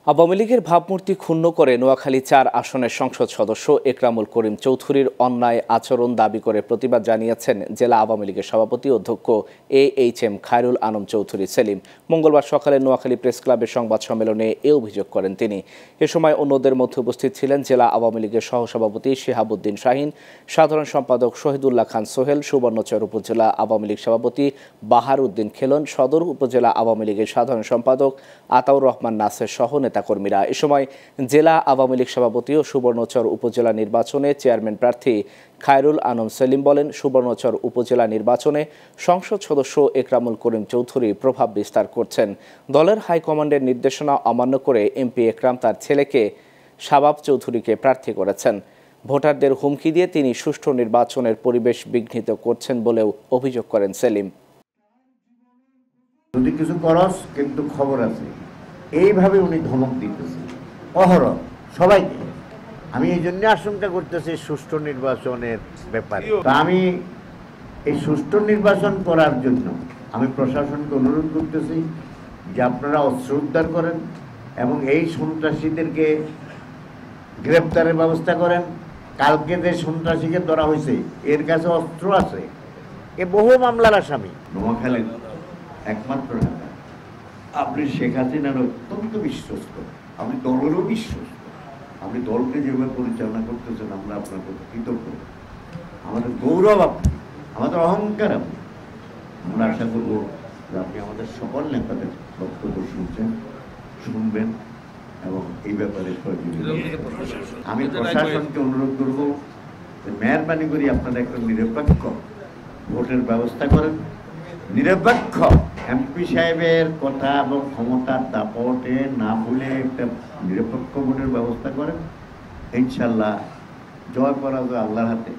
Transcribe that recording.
আওয়ামী লীগের ভাবমূর্তি ক্ষুণ্ণ করে নোয়াখালী-৪ আসনের সংসদ সদস্য একরামুল করিম চৌধুরীর অন্যায় আচরণ দাবি করে প্রতিবাদ জানিয়েছেন জেলা আওয়ামী লীগের সভাপতি অধ্যক্ষ AHM খায়রুল আলম চৌধুরী সেলিম। মঙ্গলবার সকালে নোয়াখালী প্রেস ক্লাবের সংবাদ সম্মেলনে এ অভিযোগ করেন তিনি। এ সময় অন্যদের মধ্যে উপস্থিত ছিলেন জেলা আওয়ামী লীগের সহসভাপতি শিহাবুদ্দিন শাহীন, সাধারণ সম্পাদক শহীদুল্লাহ খান সোহেল, সুবর্ণচর উপজেলা আওয়ামী লীগ সভাপতি বাহার উদ্দিন খেলন, সদর উপজেলা আওয়ামী লীগের সাধারণ সম্পাদক আতাউর রহমান নাসের সহ নেতাকর্মীরা। এ সময় জেলা আওয়ামী লীগ সভাপতি ও সুবর্ণচর উপজেলা নির্বাচনে চেয়ারম্যান প্রার্থী খায়রুল আলম সেলিম বলেন, সুবর্ণচর উপজেলা নির্বাচনে সংসদ সদস্য একরামুল করিম চৌধুরী প্রভাব বিস্তার করছেন। দলের হাইকমান্ডের নির্দেশনা অমান্য করে এমপি একরাম তার ছেলেকে শাবাব চৌধুরীকে প্রার্থী করেছেন। ভোটারদের হুমকি দিয়ে তিনি সুষ্ঠু নির্বাচনের পরিবেশ বিঘ্নিত করছেন বলেও অভিযোগ করেন সেলিম। যদি কিছু করস কিন্তু খবর আছে, এইভাবে উনি ধমক দিতেছে অহরহ সবাইকে। আমি এই জন্য আশঙ্কা করতেছি সুষ্ঠু নির্বাচনের ব্যাপারে। আমি এই সুষ্ঠু নির্বাচন করার জন্য আমি প্রশাসনকে অনুরোধ করতেছি যে আপনারা অস্ত্র উদ্ধার করেন এবং এই সন্ত্রাসীদেরকে গ্রেপ্তারের ব্যবস্থা করেন। কালকে যে সন্ত্রাসীকে ধরা হয়েছে এর কাছে অস্ত্র আছে, এ বহু মামলার আসামি। নোয়াখালীর একমাত্র নেতা আপনি শেখ হাসিনার অত্যন্ত বিশ্বস্ত, আপনি দলেরও বিশ্বস্ত। আপনি দলকে যেভাবে পরিচালনা করতেছেন আমরা আপনার প্রতি কৃতজ্ঞ। আমাদের গৌরব আপনি, আমাদের অহংকার আপনি। আমরা আশা করবো যে আপনি আমাদের সকল নেতাদের বক্তব্য শুনবেন এবং এই ব্যাপারে আমি প্রশাসনকে অনুরোধ করব যে মেহরবানি করে আপনারা একটা নিরপেক্ষ ভোটের ব্যবস্থা করেন। নিরপেক্ষ এমপি সাহেবের কথা এবং ক্ষমতার দাপটে না ভুলে একটা নিরপেক্ষ ভোটের ব্যবস্থা করেন। ইনশাল্লাহ জয় পরাজয় আল্লাহর হাতে।